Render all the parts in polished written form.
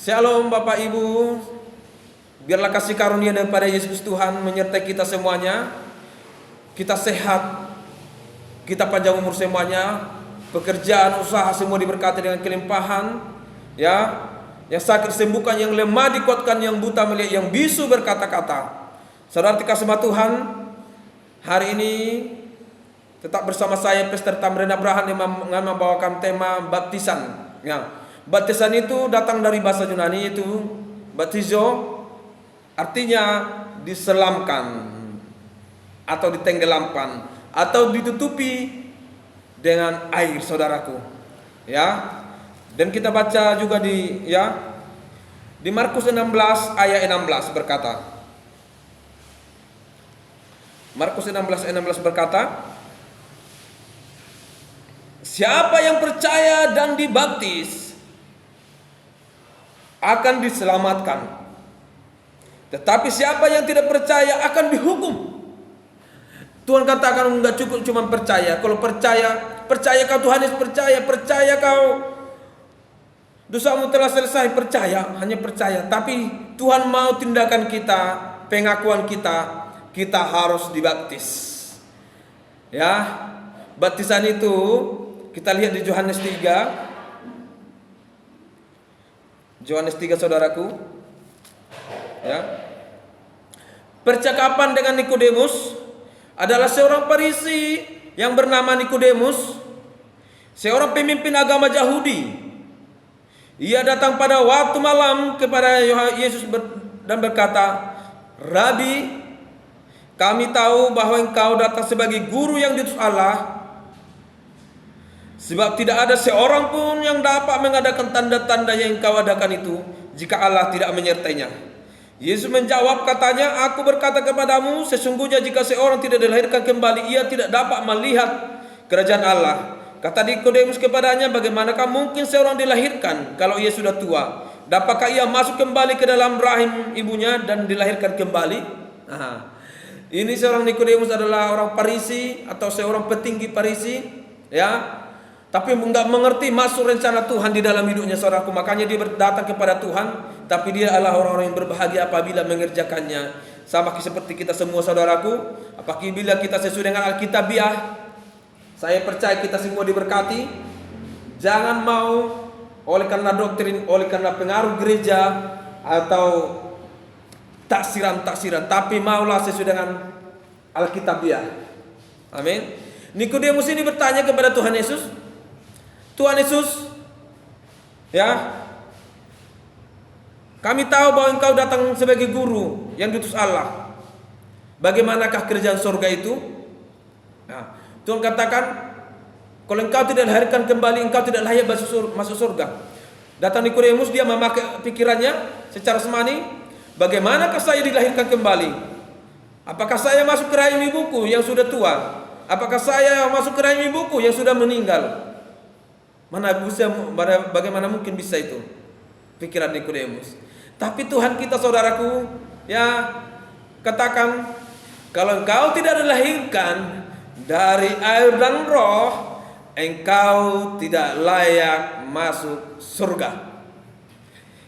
Shalom Bapak Ibu. Biarlah kasih karunia daripada Yesus Tuhan menyertai kita semuanya. Kita sehat, kita panjang umur semuanya. Pekerjaan, usaha semua diberkati dengan kelimpahan. Ya, yang sakit sembuhkan, yang lemah dikuatkan, yang buta melihat, yang bisu berkata-kata. Saudara dikasih sama Tuhan, hari ini tetap bersama saya Pastor Tamrin Abraham yang membawakan tema baptisan. Ya. Baptisan itu datang dari bahasa Yunani, itu baptizo, artinya diselamkan atau ditenggelamkan atau ditutupi dengan air, saudaraku. Ya. Dan kita baca juga di Markus 16 ayat 16 berkata. Markus 16 ayat 16 berkata, siapa yang percaya dan dibaptis akan diselamatkan, tetapi siapa yang tidak percaya akan dihukum. Tuhan katakan enggak cukup cuma percaya. Kalau percaya kau Tuhan Yesus, percaya kau dosamu telah selesai, hanya percaya. Tapi Tuhan mau tindakan kita, pengakuan kita harus dibaptis. Ya, baptisan itu kita lihat di Yohanes 3. Yohanes 3 saudaraku. Ya. Percakapan dengan Nikodemus adalah seorang Farisi yang bernama Nikodemus, seorang pemimpin agama Yahudi. Ia datang pada waktu malam kepada Yesus dan berkata, "Rabi, kami tahu bahwa engkau datang sebagai guru yang diutus Allah, sebab tidak ada seorang pun yang dapat mengadakan tanda-tanda yang engkau adakan itu jika Allah tidak menyertainya." Yesus menjawab katanya, "Aku berkata kepadamu, sesungguhnya jika seorang tidak dilahirkan kembali, ia tidak dapat melihat kerajaan Allah." Kata Nikodemus kepadanya, "Bagaimanakah mungkin seorang dilahirkan kalau ia sudah tua? Dapatkah ia masuk kembali ke dalam rahim ibunya dan dilahirkan kembali?" Nah, ini seorang Nikodemus adalah orang Farisi atau seorang petinggi Farisi, ya. Tapi enggak mengerti masuk rencana Tuhan di dalam hidupnya, saudaraku. Makanya dia datang kepada Tuhan, tapi dia adalah orang-orang yang berbahagia apabila mengerjakannya. Sama seperti kita semua, saudaraku. Apabila kita sesuai dengan Alkitabiah, saya percaya kita semua diberkati. Jangan mau oleh karena doktrin, oleh karena pengaruh gereja atau taksiran, tapi maulah sesuai dengan Alkitabiah. Amin. Nikodemus ini bertanya kepada Tuhan Yesus, "Tuhan Yesus, ya, kami tahu bahwa engkau datang sebagai guru yang diutus Allah. Bagaimanakah kerajaan surga itu?" Nah, Tuhan katakan, kalau engkau tidak dilahirkan kembali, engkau tidak layak masuk surga. Datang Nikodemus, dia memakai pikirannya secara semani, bagaimanakah saya dilahirkan kembali? Apakah saya masuk ke rahim ibuku yang sudah tua? Apakah saya masuk ke rahim ibuku yang sudah meninggal? Bagaimana mungkin bisa itu? Pikiran Nikodemus. Tapi Tuhan kita, saudaraku, ya, katakan, kalau engkau tidak dilahirkan dari air dan roh, engkau tidak layak masuk surga.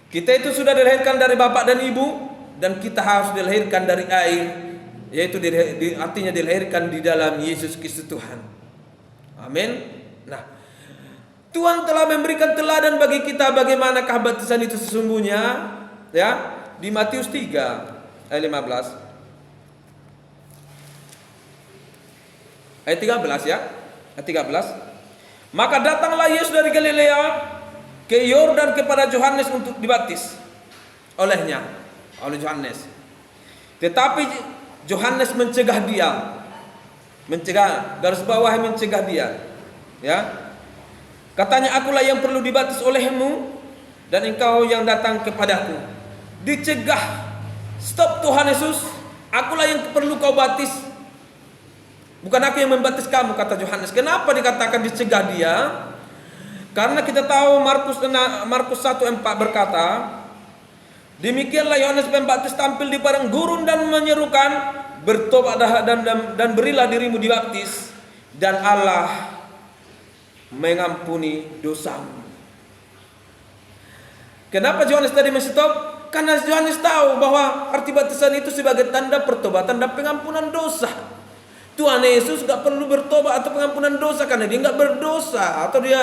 Kita itu sudah dilahirkan dari bapak dan ibu, dan kita harus dilahirkan dari air, yaitu artinya dilahirkan di dalam Yesus Kristus Tuhan. Amin. Nah, Tuhan telah memberikan teladan bagi kita bagaimanakah baptisan itu sesungguhnya, ya, di Matius 3 ayat 15. Ayat 13, ya. Ayat 13. Maka datanglah Yesus dari Galilea ke Yordan kepada Yohanes untuk dibaptis oleh Yohanes. Tetapi Yohanes mencegah dia. Garis bawah mencegah dia. Ya. Katanya, "Akulah yang perlu dibaptis olehmu dan engkau yang datang kepadaku." Dicegah. "Stop Tuhan Yesus, akulah yang perlu kau baptis. Bukan aku yang membaptis kamu," kata Yohanes. Kenapa dikatakan dicegah dia? Karena kita tahu Markus 1:4 berkata, "Demikianlah Yohanes Pembaptis tampil di padang gurun dan menyerukan, bertobat dan berilah dirimu dibaptis, dan Allah mengampuni dosamu." Kenapa Yohanes tadi menstop? Karena Yohanes tahu bahwa arti baptisan itu sebagai tanda pertobatan dan pengampunan dosa. Tuhan Yesus gak perlu bertobat atau pengampunan dosa karena dia gak berdosa atau dia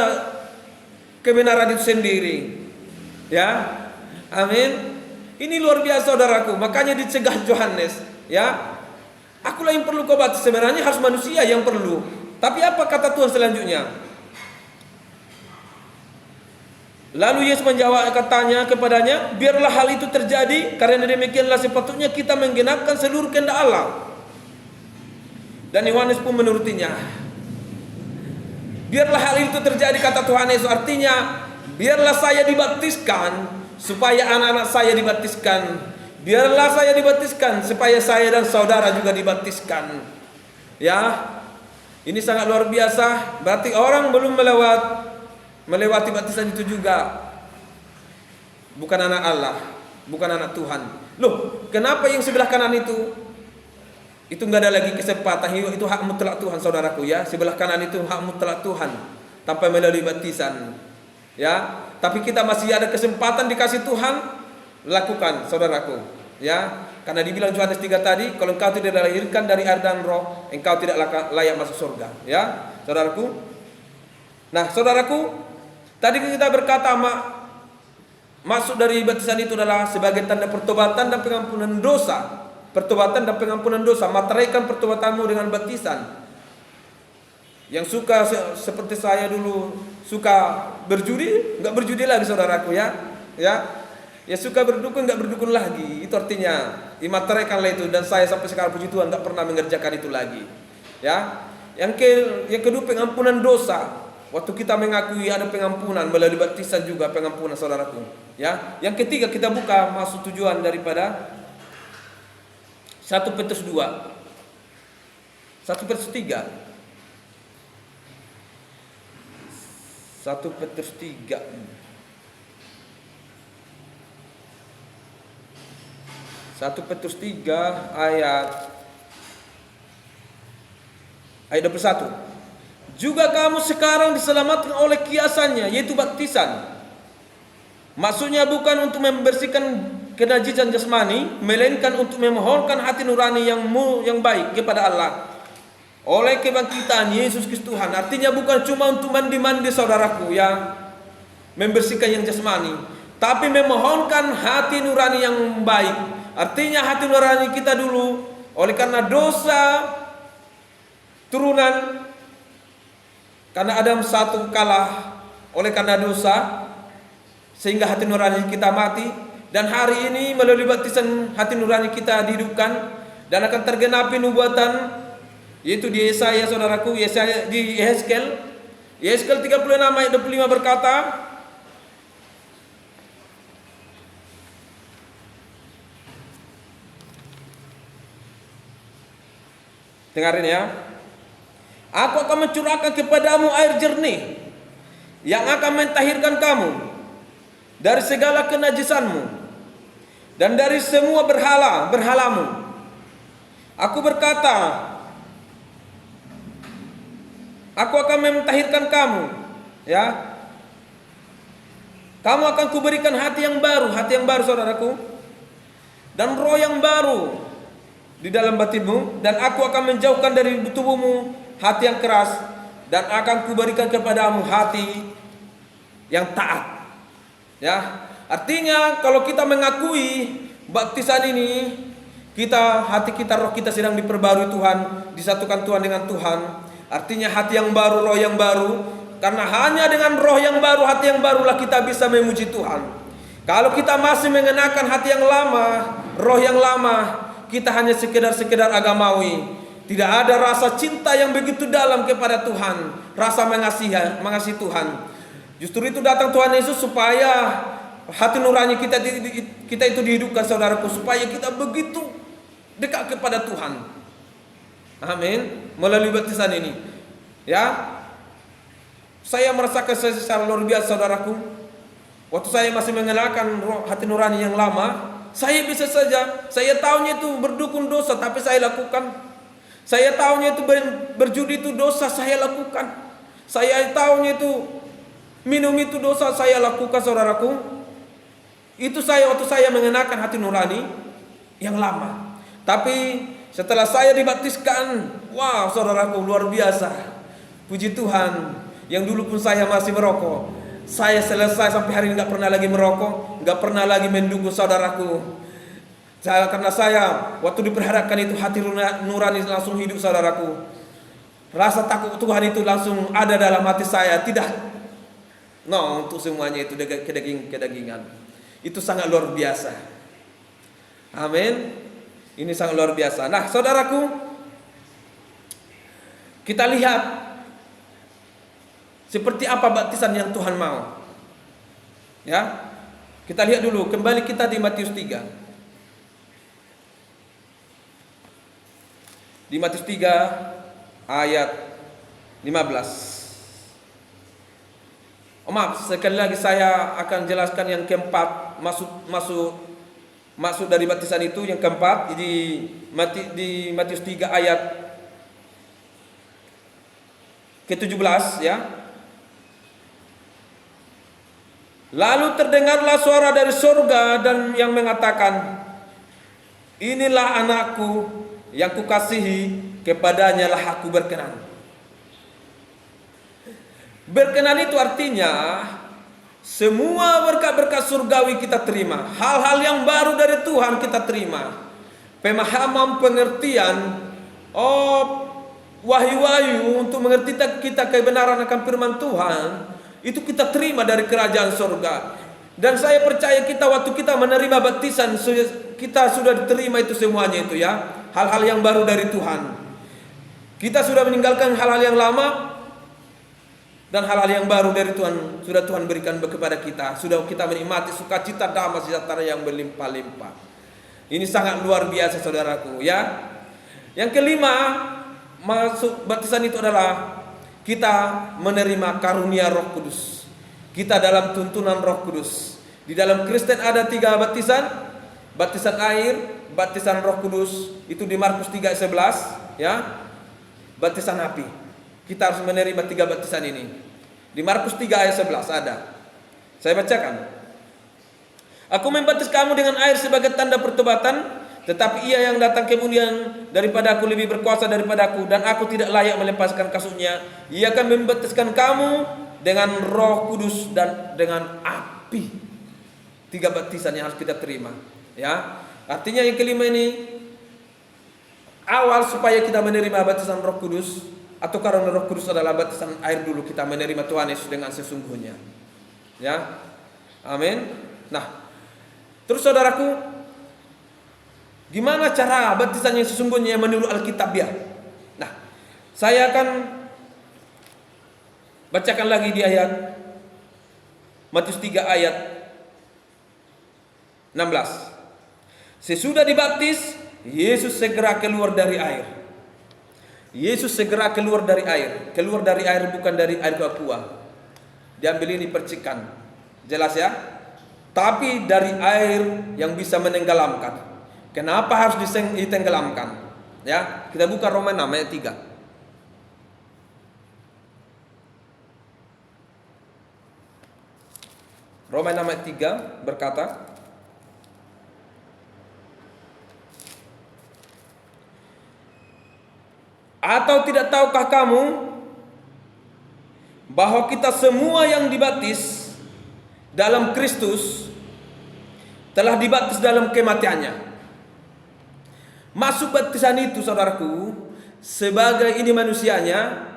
kebenaran itu sendiri. Ya, amin. Ini luar biasa saudaraku. Makanya dicegah Yohanes. Ya, akulah yang perlu kau baptis. Sebenarnya harus manusia yang perlu. Tapi apa kata Tuhan selanjutnya? Lalu Yesus menjawab katanya kepadanya, biarlah hal itu terjadi, karena demikianlah sepatutnya kita menggenapkan seluruh kehendak Allah. Dan Yohanes pun menurutinya. Biarlah hal itu terjadi, kata Tuhan Yesus, artinya biarlah saya dibaptiskan supaya anak-anak saya dibaptiskan. Biarlah saya dibaptiskan supaya saya dan saudara juga dibaptiskan. Ya, ini sangat luar biasa. Berarti orang belum melewati baptisan itu juga bukan anak Allah, bukan anak Tuhan. Loh, kenapa yang sebelah kanan itu nggak ada lagi kesempatan? Itu hak mutlak Tuhan, saudaraku ya. Sebelah kanan itu hak mutlak Tuhan tanpa melalui baptisan. Ya, tapi kita masih ada kesempatan dikasih Tuhan, lakukan, saudaraku. Ya, karena dibilang Yohanes 3 tadi, kalau engkau tidak dilahirkan dari air dan roh, engkau tidak layak masuk surga. Ya, saudaraku. Nah, saudaraku, tadi kita berkata maksud dari baptisan itu adalah sebagai tanda pertobatan dan pengampunan dosa. Pertobatan dan pengampunan dosa. Materaikan pertobatanmu dengan baptisan. Yang suka seperti saya dulu suka berjudi, enggak berjudi lagi saudaraku ya. Ya suka berdukun, enggak berdukun lagi. Itu artinya dimateraikanlah itu, dan saya sampai sekarang puji Tuhan enggak pernah mengerjakan itu lagi. Ya. Yang kedua pengampunan dosa. Waktu kita mengakui ada pengampunan melalui baptisan juga pengampunan, saudaraku. Ya. Yang ketiga kita buka maksud tujuan daripada 1 Petrus 2. 1 Petrus 3. 1 Petrus 3. 1 Petrus 3 ayat 21. Juga kamu sekarang diselamatkan oleh kiasannya, yaitu baptisan. Maksudnya bukan untuk membersihkan kenajisan jasmani, melainkan untuk memohonkan hati nurani yang baik kepada Allah oleh kebangkitan Yesus Kristus Tuhan. Artinya bukan cuma untuk mandi-mandi saudaraku yang membersihkan yang jasmani, tapi memohonkan hati nurani yang baik. Artinya hati nurani kita dulu oleh karena dosa turunan, karena Adam satu kalah oleh karena dosa, sehingga hati nurani kita mati. Dan hari ini melalui baptisan hati nurani kita dihidupkan dan akan tergenapi nubuatan, yaitu di Yesaya, saudaraku, Yesaya di Yehezkel 36 ayat 25 berkata, dengarin ya. Aku akan mencurahkan kepadamu air jernih yang akan mentahirkan kamu dari segala kenajisanmu dan dari semua berhalamu. Aku berkata, aku akan mentahirkan kamu, ya. Kamu akan kuberikan hati yang baru saudaraku, dan roh yang baru di dalam batinmu, dan aku akan menjauhkan dari tubuhmu hati yang keras, dan akan kuberikan kepadamu hati yang taat. Ya, artinya kalau kita mengakui baptisan ini, hati kita, roh kita sedang diperbarui Tuhan, disatukan Tuhan dengan Tuhan. Artinya hati yang baru, roh yang baru. Karena hanya dengan roh yang baru, hati yang barulah kita bisa memuji Tuhan. Kalau kita masih mengenakan hati yang lama, roh yang lama, kita hanya sekedar agamawi. Tidak ada rasa cinta yang begitu dalam kepada Tuhan, rasa mengasihi Tuhan. Justru itu datang Tuhan Yesus supaya hati nurani kita itu dihidupkan, saudaraku, supaya kita begitu dekat kepada Tuhan. Amin. Melalui baptisan ini, ya, saya merasakan secara luar biasa, saudaraku. Waktu saya masih mengenakan hati nurani yang lama, saya bisa saja, saya tahunya itu berdukun dosa, tapi saya lakukan. Saya tahunya itu berjudi itu dosa, saya lakukan. Saya tahunya itu minum itu dosa, saya lakukan, saudaraku. Itu saya waktu saya mengenakan hati nurani yang lama. Tapi setelah saya dibaptiskan, wow saudaraku, luar biasa. Puji Tuhan, yang dulu pun saya masih merokok, saya selesai sampai hari ini nggak pernah lagi merokok, nggak pernah lagi mendukung saudaraku. Karena saya waktu diperhadapkan itu hati nurani langsung hidup saudaraku. Rasa takut Tuhan itu langsung ada dalam hati saya. Tidak, no, untuk semuanya itu kedagingan. Itu sangat luar biasa. Amin. Ini sangat luar biasa. Nah, saudaraku, kita lihat seperti apa baptisan yang Tuhan mau. Ya. Kita lihat dulu, kembali kita di Matius 3. Di Matius 3 ayat 15. Maaf, sekali lagi saya akan jelaskan yang keempat, maksud dari baptisan itu yang keempat di Matius 3 ayat ke-17 ya. Lalu terdengarlah suara dari surga dan yang mengatakan, inilah anakku yang kukasihi, kepadanya lah aku berkenan. Berkenan itu artinya semua berkat-berkat surgawi kita terima. Hal-hal yang baru dari Tuhan kita terima. Pemahaman, pengertian, wahyu-wahyu untuk mengerti kita kebenaran akan firman Tuhan, itu kita terima dari kerajaan surga. Dan saya percaya kita waktu kita menerima baptisan, kita sudah diterima itu semuanya itu ya. Hal-hal yang baru dari Tuhan. Kita sudah meninggalkan hal-hal yang lama, dan hal-hal yang baru dari Tuhan sudah Tuhan berikan kepada kita. Sudah kita menikmati sukacita, damai sejahtera yang berlimpah-limpah. Ini sangat luar biasa saudaraku ya. Yang kelima, masuk baptisan itu adalah kita menerima karunia Roh Kudus. Kita dalam tuntunan Roh Kudus. Di dalam Kristen ada 3 baptisan. Baptisan air, baptisan Roh Kudus, itu di Markus 3 ayat 11 ya. Baptisan api. Kita harus menerima 3 baptisan ini. Di Markus 3 ayat 11 ada. Saya bacakan. Aku membaptis kamu dengan air sebagai tanda pertobatan, tetapi ia yang datang kemudian daripada aku lebih berkuasa daripada aku, dan aku tidak layak melepaskan kasutnya. Ia akan membaptiskan kamu dengan Roh Kudus dan dengan api. 3 baptisan yang harus kita terima. Ya, artinya yang kelima ini awal supaya kita menerima baptisan Roh Kudus, atau karena Roh Kudus adalah baptisan air dulu, kita menerima Tuhan Yesus dengan sesungguhnya. Ya, amin. Nah, terus saudaraku, gimana cara baptisan yang sesungguhnya menurut Alkitab ya? Nah, saya akan bacakan lagi di ayat Matius 3 ayat 16. Sesudah dibaptis, Yesus segera keluar dari air. Yesus segera keluar dari air. Keluar dari air bukan dari air aqua. Diambil ini percikan. Jelas ya? Tapi dari air yang bisa menenggelamkan. Kenapa harus ditenggelamkan? Ya, kita buka Roma 6 ayat 3. Roma 6 ayat 3 berkata, atau tidak tahukah kamu bahwa kita semua yang dibaptis dalam Kristus telah dibaptis dalam kematiannya? Masuk baptisan itu saudaraku sebagai ini manusianya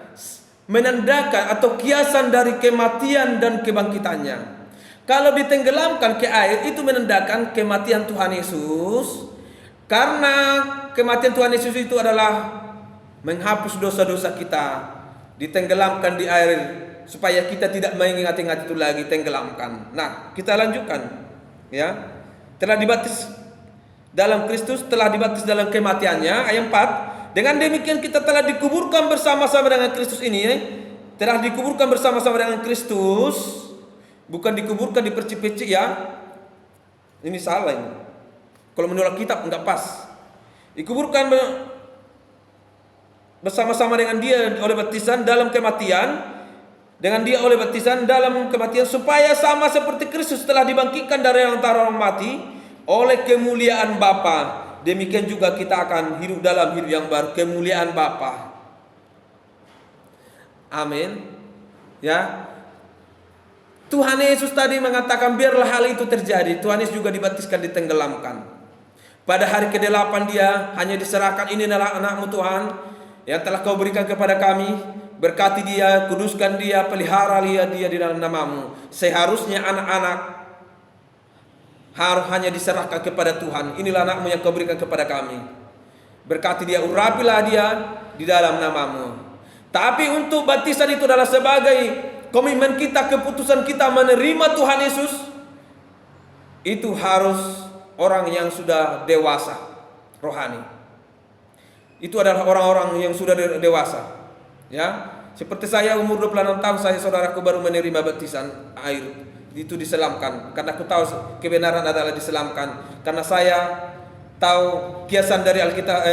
menandakan atau kiasan dari kematian dan kebangkitannya. Kalau ditenggelamkan ke air itu menandakan kematian Tuhan Yesus, karena kematian Tuhan Yesus itu adalah menghapus dosa-dosa kita. Ditenggelamkan di air supaya kita tidak mengingat-ingat itu lagi, tenggelamkan. Nah, kita lanjutkan ya. Telah dibaptis dalam Kristus, telah dibaptis dalam kematiannya. Ayat 4. Dengan demikian kita telah dikuburkan bersama-sama dengan Kristus ini. Telah dikuburkan bersama-sama dengan Kristus. Bukan dikuburkan di perci-perci ya. Ini salah ini. Kalau menurut kitab enggak pas. Dikuburkan bersama-sama dengan dia oleh baptisan dalam kematian, dengan dia oleh baptisan dalam kematian, supaya sama seperti Kristus telah dibangkitkan dari antara orang mati oleh kemuliaan Bapa. Demikian juga kita akan hidup dalam hidup yang baru, kemuliaan Bapa. Amin. Ya. Tuhan Yesus tadi mengatakan biarlah hal itu terjadi. Tuhan Yesus juga dibaptiskan, ditenggelamkan. Pada hari ke-8 dia hanya diserahkan, ini adalah anakmu Tuhan yang telah kau berikan kepada kami. Berkati dia, kuduskan dia, pelihara dia di dalam namamu. Seharusnya anak-anak harus hanya diserahkan kepada Tuhan. Inilah anakmu yang kau berikan kepada kami. Berkati dia, urapilah dia di dalam namamu. Tapi untuk baptisan itu adalah sebagai komitmen kita, keputusan kita menerima Tuhan Yesus. Itu harus orang yang sudah dewasa rohani. Itu adalah orang-orang yang sudah dewasa. Ya, seperti saya umur 26 tahun, saya saudaraku baru menerima baptisan air. Itu diselamkan. Karena aku tahu kebenaran adalah diselamkan. Karena saya tahu kiasan dari Alkitab,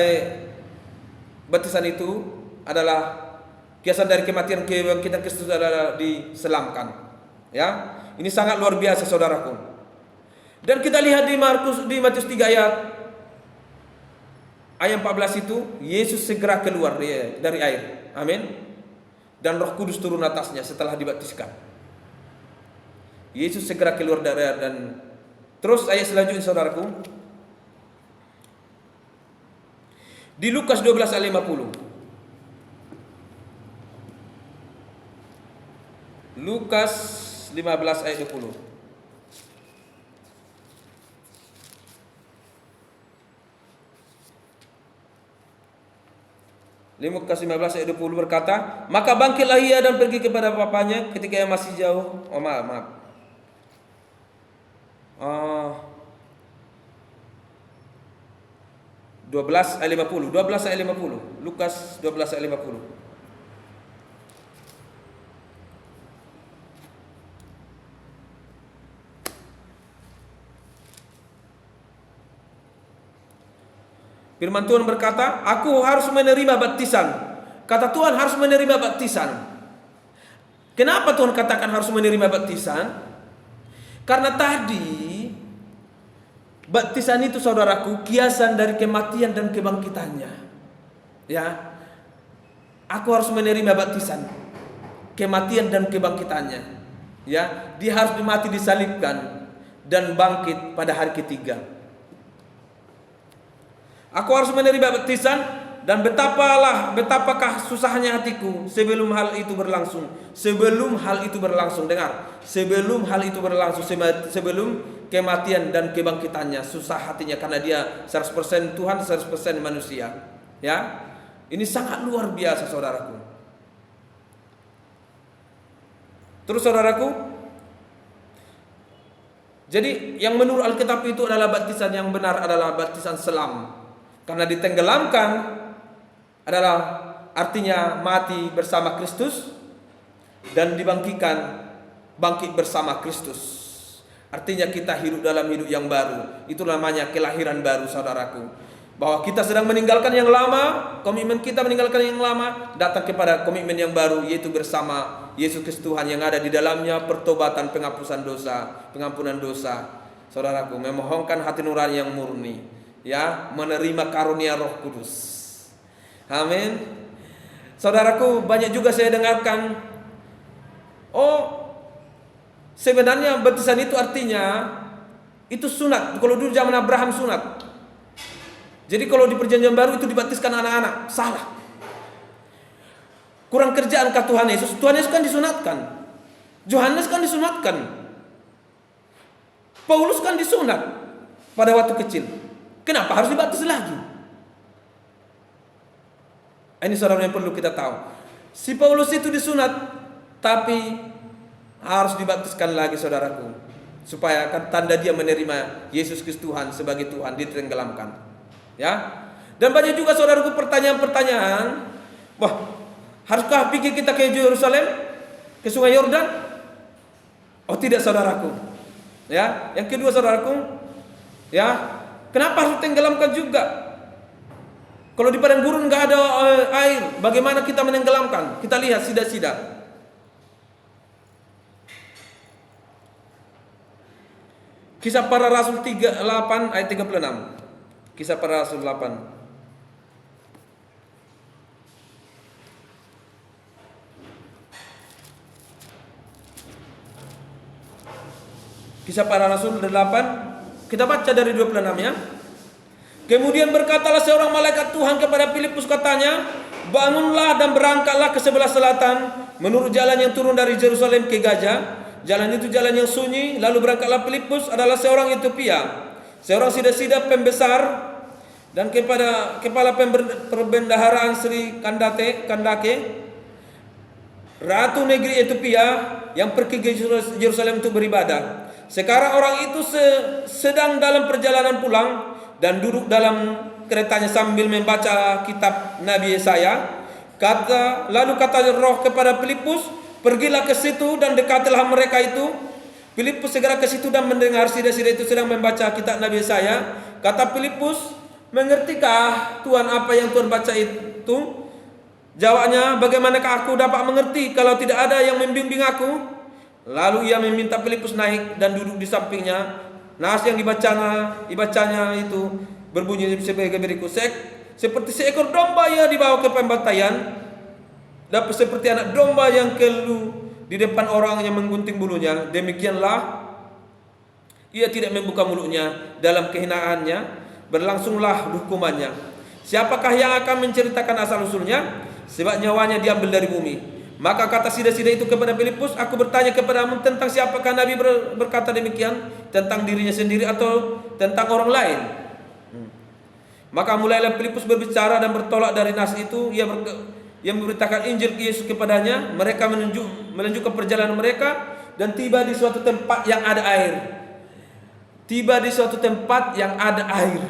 baptisan itu adalah kiasan dari kematian kebangkitan Kristus adalah diselamkan. Ya, ini sangat luar biasa saudaraku. Dan kita lihat di Matius 3 ayat 14 itu, Yesus segera keluar dari air. Amin. Dan Roh Kudus turun atasnya setelah dibaptiskan. Yesus segera keluar dari air. Dan terus ayat selanjutnya saudaraku, di Lukas 12 ayat 50. Lukas 15 ayat 20. Lukas 15 ayat 20 berkata, maka bangkitlah ia dan pergi kepada bapaknya ketika ia masih jauh. 12 ayat 50. Lukas 12 ayat 50. Firman Tuhan berkata, aku harus menerima baptisan. Kata Tuhan harus menerima baptisan. Kenapa Tuhan katakan harus menerima baptisan? Karena tadi baptisan itu saudaraku kiasan dari kematian dan kebangkitannya. Ya, aku harus menerima baptisan, kematian dan kebangkitannya. Ya, dia harus mati, disalibkan dan bangkit pada hari ketiga. Aku harus menerima baptisan, dan betapakah susahnya hatiku sebelum hal itu berlangsung. Sebelum hal itu berlangsung, dengar. Sebelum hal itu berlangsung, sebelum kematian dan kebangkitannya, susah hatinya karena dia 100% Tuhan, 100% manusia. Ya. Ini sangat luar biasa saudaraku. Terus saudaraku, jadi yang menurut Alkitab itu adalah baptisan yang benar adalah baptisan selam. Karena ditenggelamkan adalah artinya mati bersama Kristus dan bangkit bersama Kristus. Artinya kita hidup dalam hidup yang baru. Itu namanya kelahiran baru saudaraku. Bahwa kita sedang meninggalkan yang lama, komitmen kita meninggalkan yang lama, datang kepada komitmen yang baru, yaitu bersama Yesus Kristus Tuhan yang ada di dalamnya pertobatan, penghapusan dosa, pengampunan dosa. Saudaraku, memohonkan hati nurani yang murni. Ya, menerima karunia Roh Kudus. Amin. Saudaraku, banyak juga saya dengarkan, sebenarnya baptisan itu artinya itu sunat. Kalau dulu zaman Abraham sunat. Jadi kalau di perjanjian baru itu dibaptiskan anak-anak. Salah. Kurang kerjaankah Tuhan Yesus? Tuhan Yesus kan disunatkan. Yohanes kan disunatkan. Paulus kan disunat pada waktu kecil. Kenapa harus dibaptis lagi? Ini saudara yang perlu kita tahu. Si Paulus itu disunat, tapi harus dibaptiskan lagi saudaraku, supaya tanda dia menerima Yesus Kristus Tuhan sebagai Tuhan, ditenggelamkan. Ya. Dan banyak juga saudaraku pertanyaan-pertanyaan. Wah, haruskah pergi kita ke Yerusalem, ke Sungai Yordan? Oh tidak saudaraku. Ya. Yang kedua saudaraku, ya. Kenapa harus tenggelamkan juga? Kalau di padang gurun nggak ada air, bagaimana kita menenggelamkan? Kita lihat sida-sida. Kisah Para Rasul 8 ayat 36. Kisah Para Rasul 8. Kisah Para Rasul 8, kita baca dari 26 ya. Kemudian berkatalah seorang malaikat Tuhan kepada Filipus, katanya, bangunlah dan berangkatlah ke sebelah selatan menurut jalan yang turun dari Yerusalem ke Gaza. Jalan itu jalan yang sunyi. Lalu berangkatlah Filipus, adalah seorang Ethiopia, seorang sida-sida pembesar, dan kepada kepala perbendaharaan Sri Kandake, ratu negeri Ethiopia, yang pergi ke Yerusalem untuk beribadah. Sekarang orang itu sedang dalam perjalanan pulang dan duduk dalam keretanya sambil membaca kitab Nabi Yesaya. Lalu kata roh kepada Filipus, pergilah ke situ dan dekatilah mereka itu. Filipus segera ke situ dan mendengar sida-sida itu sedang membaca kitab Nabi Yesaya. Kata Filipus, mengertikah Tuhan apa yang Tuhan baca itu? Jawabnya, bagaimanakah aku dapat mengerti kalau tidak ada yang membimbing aku? Lalu ia meminta Filipus naik dan duduk di sampingnya. Nas yang dibacanya itu berbunyi sebagai berikut. Seperti seekor domba ia dibawa ke pembantaian, dapat seperti anak domba yang keluh di depan orang yang menggunting bulunya. Demikianlah ia tidak membuka mulutnya. Dalam kehinaannya berlangsunglah hukumannya. Siapakah yang akan menceritakan asal usulnya? Sebab nyawanya diambil dari bumi. Maka kata sida-sida itu kepada Filipus, aku bertanya kepadamu tentang siapakah Nabi berkata demikian, tentang dirinya sendiri atau tentang orang lain? Maka mulailah Filipus berbicara dan bertolak dari nas itu. Ia memberitakan Injil Yesus kepadanya. Mereka melanjutkan perjalanan mereka dan tiba di suatu tempat yang ada air.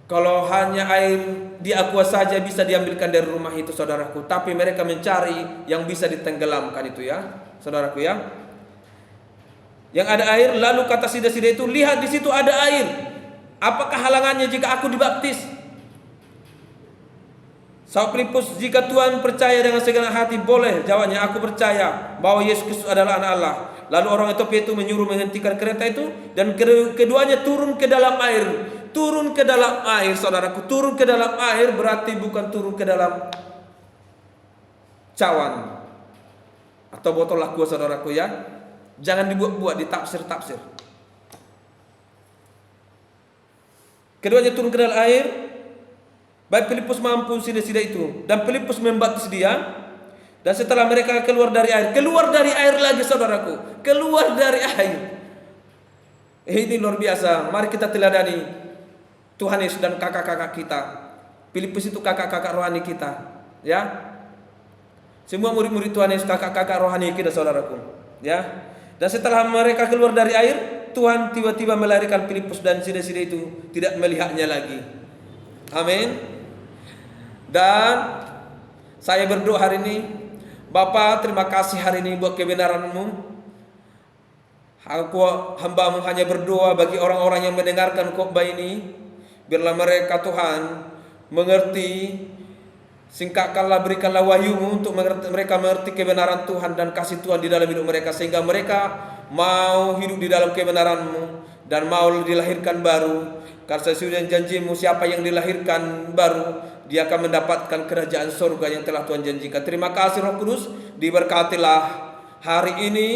Kalau hanya air di aqua saja bisa diambilkan dari rumah itu, saudaraku. Tapi mereka mencari yang bisa ditenggelamkan itu ya, saudaraku ya. Yang ada air. Lalu kata sida-sida itu, lihat di situ ada air. Apakah halangannya jika aku dibaptis? Saud Filipus, jika Tuhan percaya dengan segenap hati, boleh. Jawabnya, aku percaya bahwa Yesus Kristus adalah anak Allah. Lalu orang Ethiopia itu menyuruh menghentikan kereta itu, dan keduanya turun ke dalam air. Turun ke dalam air, saudaraku. Turun ke dalam air berarti bukan turun ke dalam cawan atau botol aqua, saudaraku ya. Jangan dibuat-buat, ditafsir-tafsir. Keduanya turun ke dalam air. Baik Filipus mampu sida-sida itu, dan Filipus membaptis dia. Dan setelah mereka keluar dari air lagi, saudaraku, keluar dari air. Ini luar biasa. Mari kita teladani Tuhan Yesus dan kakak-kakak kita. Filipus itu kakak-kakak rohani kita, ya. Semua murid-murid Tuhan Yesus kakak-kakak rohani kita, saudaraku, ya. Dan setelah mereka keluar dari air, Tuhan tiba-tiba melarikan Filipus dan sida-sida itu tidak melihatnya lagi. Amin. Dan saya berdoa hari ini, Bapa, terima kasih hari ini buat kebenaran-Mu. Hamba-Mu hanya berdoa bagi orang-orang yang mendengarkan khotbah ini. Biarlah mereka, Tuhan, mengerti. Singkatkanlah, berikanlah wahyu-Mu untuk mereka mengerti kebenaran Tuhan dan kasih Tuhan di dalam hidup mereka, sehingga mereka mau hidup di dalam kebenaran-Mu dan mau dilahirkan baru. Karena sesuai janji-Mu, siapa yang dilahirkan baru, dia akan mendapatkan kerajaan surga yang telah Tuhan janjikan. Terima kasih Roh Kudus, diberkatilah hari ini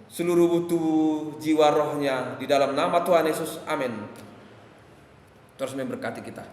seluruh butuh jiwa rohnya di dalam nama Tuhan Yesus. Amin. Terus memberkati kita.